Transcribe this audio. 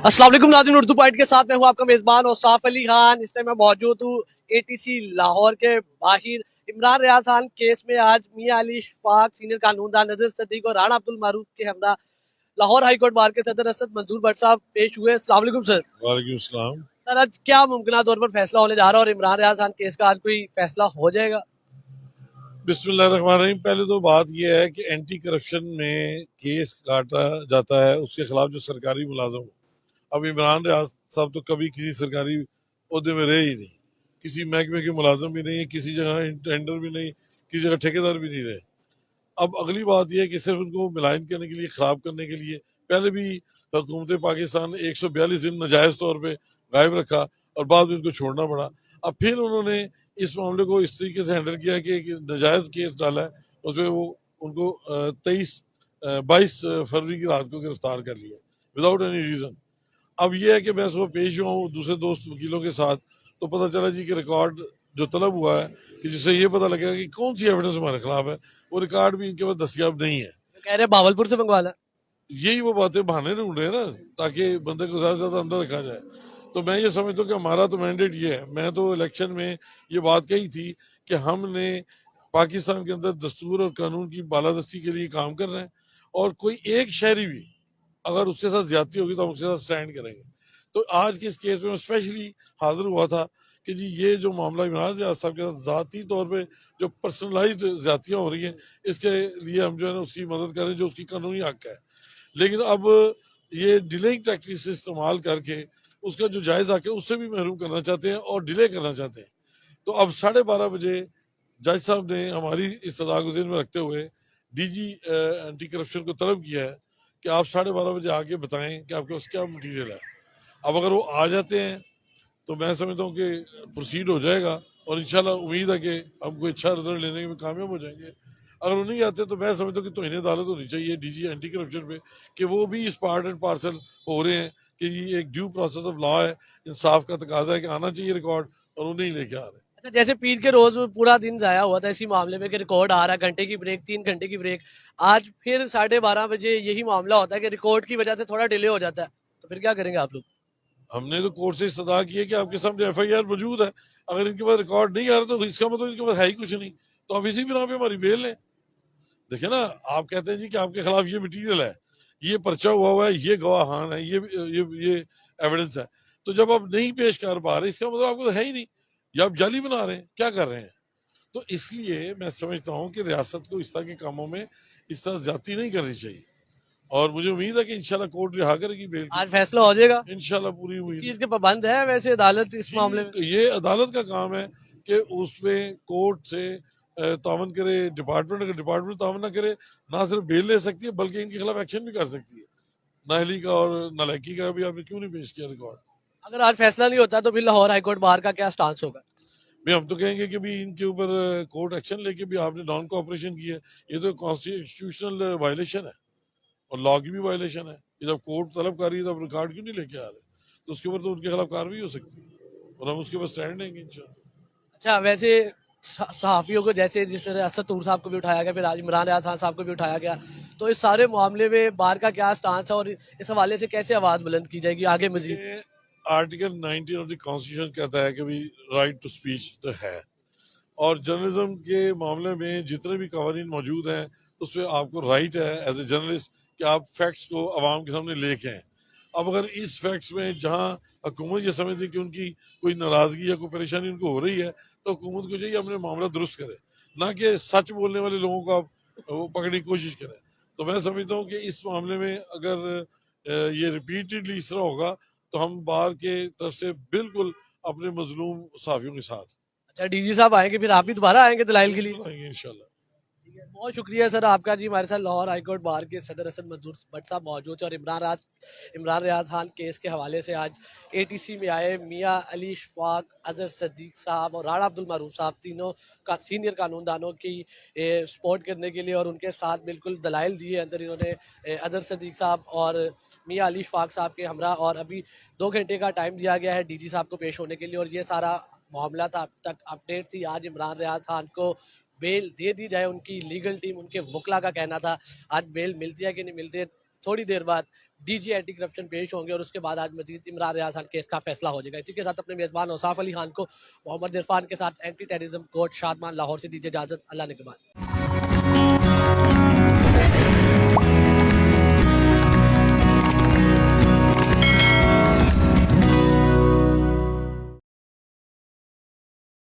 अस्सलाम वालेकुम नाज़रीन, उर्दू पॉइंट के साथ मैं हूं आपका मेजबान और साफ अली खान। इस टाइम मैं मौजूद हूं एटीसी लाहौर के बाहर। इमरान रियाज खान केस में आज मियां अली इशफाक, सीनियर कानूनदान नजर सदीक और राणा अब्दुल मारूफ के हमरा लाहौर हाई कोर्ट बार के सदर असद मंजूर भट्ट साहब पेश हुए। अस्सलाम वालेकुम सर। वालेकुम सलाम। सर, आज क्या मुमकिन तौर पर फैसला होने जा रहा है और इमरान रियाज खान केस का आज कोई फैसला हो जाएगा? बिस्मिल्लाहिर्रहमानिर्रहीम। पहले तो बात यह है कि एंटी करप्शन में केस काटा जाता है उसके खिलाफ जो सरकारी मुलाजम हो। अब इमरान रियाज साहब तो कभी किसी सरकारी ओहदे में रहे ही नहीं, किसी महकमे के मुलाजम भी नहीं है, किसी जगह टेंडर भी नहीं, किसी जगह ठेकेदार भी नहीं रहे। अब अगली बात यह है कि सिर्फ उनको मिलान करने के लिए, खराब करने के लिए पहले भी हुकूमत पाकिस्तान ने 142 दिन नाजायज तौर पर गायब रखा और बाद में उनको छोड़ना पड़ा। अब फिर उन्होंने इस मामले को इस तरीके से हैंडल किया कि एक नाजायज केस डाला है, उसमें वो उनको 22 फरवरी की रात को गिरफ्तार कर लिया विदाउट एनी रीजन। अब ये है कि मैं सुबह पेश हुआ हूँ दूसरे दोस्त वकीलों के साथ, तो पता चला जी कि रिकॉर्ड जो तलब हुआ है कि जिससे ये पता लगेगा कि कौन सी एविडेंस हमारे खिलाफ है, वो रिकॉर्ड भी इनके पास दस्तियाब नहीं है। कह रहे भावलपुर से मंगवा ला। यही वो बातें बहाने ढूंढ रहे हैं ना, ताकि बंदे को ज्यादा से ज्यादा अंदर रखा जाए। तो मैं ये समझता हूँ कि हमारा तो मैंडेट ये है। मैं तो इलेक्शन में ये बात कही थी कि हमने पाकिस्तान के अंदर दस्तूर और कानून की बालादस्ती के लिए काम कर रहे हैं, और कोई एक शहरी भी अगर उसके साथ ज्यादती होगी तो हम उसके साथ स्टैंड करेंगे। तो आज के इस केस में मैं स्पेशली हाजिर हुआ था कि जी ये जो मामला इमरान रियाज साहब के साथ जाती तौर पे जो पर्सनलाइज्ड ज्यादतियां हो रही हैं, इसके लिए हम जो है ना उसकी मदद करें, जो उसकी कानूनी हक है। लेकिन अब ये डिलेइंग टैक्टिक्स इस्तेमाल करके उसका जो जायज हक है उससे भी महरूम करना चाहते हैं और डिले करना चाहते हैं। तो अब 12:30 बजे जज साहब ने हमारी इस्तदा को ज़हन में रखते हुए डीजी एंटी करप्शन को तलब किया है कि आप 12:30 बजे आके बताएं कि आपके पास क्या मटीरियल है। अब अगर वो आ जाते हैं तो मैं समझता हूँ कि प्रोसीड हो जाएगा, और इंशाल्लाह उम्मीद है कि हम कोई अच्छा रिजल्ट लेने में कामयाब हो जाएंगे। अगर वो नहीं आते तो मैं समझता हूँ कि तौहीन अदालत होनी चाहिए डीजी एंटी करप्शन पे, कि वो भी इस पार्ट एंड पार्सल हो रहे हैं कि ये एक ड्यू प्रोसेस ऑफ लॉ है, इंसाफ का तकाजा है कि आना चाहिए रिकॉर्ड, और वो नहीं लेके आ रहे। अच्छा, जैसे पीर के रोज पूरा दिन जाया हुआ था इसी मामले में कि रिकॉर्ड आ रहा है, घंटे की ब्रेक, 3 घंटे की ब्रेक। आज फिर 12:30 बजे यही मामला होता है कि रिकॉर्ड की वजह से थोड़ा डिले हो जाता है, तो फिर क्या करेंगे आप लोग? हमने तो कोर्ट से इस्तदा की है कि आपके सामने FIR मौजूद है, अगर इनके पास रिकॉर्ड नहीं आ रहा तो इसका मतलब इनके पास है ही कुछ नहीं, तो आप इसी बिना पे हमारी बेल लें। देखिए ना, आप कहते हैं जी कि आपके खिलाफ ये मटेरियल है, ये पर्चा हुआ है, ये गवाहान है, ये एविडेंस है, तो जब आप नहीं पेश कर पा रहे इसका मतलब आपको तो है ही नहीं, या आप जाली बना रहे हैं, क्या कर रहे हैं। तो इसलिए मैं समझता हूँ कि रियासत को इस तरह के कामों में इस तरह ज्यादती नहीं करनी चाहिए, और मुझे उम्मीद है कि इंशाल्लाह कोर्ट रिहा करेगी बेल को। आज फैसला हो जाएगा? इंशाल्लाह पूरी इस उम्मीद है चीज के पाबंद है वैसे अदालत इस मामले में? जी। ये अदालत का काम है कि उसमें कोर्ट से तावन करे डिपार्टमेंट, अगर डिपार्टमेंट तावन ना करे, ना सिर्फ बेल ले सकती है बल्कि इनके खिलाफ एक्शन भी कर सकती है। नाहली का और नालायकी का भी आपने क्यों नहीं पेश किया रिकॉर्ड। अगर आज फैसला नहीं होता तो फिर लाहौर हाईकोर्ट बार का क्या स्टांस होगा? भाई हम तो कहेंगे कि भी इनके ऊपर कोर्ट एक्शन लेके भी आपने नॉन कोऑपरेशन की है, ये तो कॉन्स्टिट्यूशनल वायलेशन है और लॉ की भी वायलेशन है। ये जब कोर्ट तलब कर रही है तो आप रिकॉर्ड क्यों नहीं लेके आ रहे, तो उसके ऊपर तो उनके खिलाफ कार्रवाई हो सकती है और हम उसके ऊपर स्टैंड लेंगे इंशाल्लाह। अच्छा, वैसे सहाफियों को जैसे जिस तरह असद तूर साहब को भी उठाया गया, फिर आज इमरान रियाज खान साहब को भी उठाया गया, तो इस सारे मामले में बार का क्या स्टांस है और इस हवाले से कैसे आवाज बुलंद की जाएगी आगे मजीद? आर्टिकल 19 ऑफ द कॉन्स्टिट्यूशन कहता है कि भी राइट टू स्पीच तो है, और जर्नलिज्म के मामले में जितने भी कवानीन मौजूद हैं उस पर आपको राइट है एज ए जर्नलिस्ट कि आप फैक्ट्स को आवाम के सामने लेके आए। अब अगर इस फैक्ट्स में जहां हुकूमत ये समझती कि उनकी कोई नाराजगी या कोई परेशानी उनको हो रही है, तो हुकूमत को चाहिए अपने मामला दुरुस्त करे, ना कि सच बोलने वाले लोगों को आप वो पकड़ने की कोशिश करें। तो मैं समझता हूँ कि इस मामले में अगर ये रिपीटेडली इस तरह होगा तो हम बार के तरफ से बिल्कुल अपने मजलूम साफियों के साथ अच्छा, डीजी साहब आएंगे, फिर आप भी दोबारा आएंगे दलाइल के लिए? आएंगे इंशाल्लाह। ठीक है, बहुत शुक्रिया सर आपका जी। हमारे साथ लाहौर हाईकोर्ट बार के सदर असद मंजूर भट्ट साहब मौजूद है और इमरान रियाज खान केस के हवाले से आज एटीसी में आए मियां अली इशफाक, अजहर सदीक साहब और राणा अब्दुल मारूफ साहब, तीनों का सीनियर कानूनदानों की सपोर्ट करने के लिए, और उनके साथ बिल्कुल दलाइल दिए अंदर इन्होंने अजहर सदीक साहब और मियां अली इशफाक साहब के हमरा। और अभी 2 घंटे का टाइम दिया गया है डीजी साहब को पेश होने के लिए, और ये सारा मामला था। अब तक अपडेट थी, आज इमरान रियाज खान को बेल दे दी जाए। उनकी लीगल टीम, उनके वकला का कहना था आज बेल मिलती है कि नहीं मिलती है, थोड़ी देर बाद डीजी एंटी करप्शन पेश होंगे और उसके बाद आज मजीद इमरान रियाज खान केस का फैसला हो जाएगा। इसी के साथ अपने मेजबान औसाफ अली खान को मोहम्मद इरफान के साथ anti terrorism court Shadman Lahore से दीजिए इजाजत। अल्लाह ने के बाद।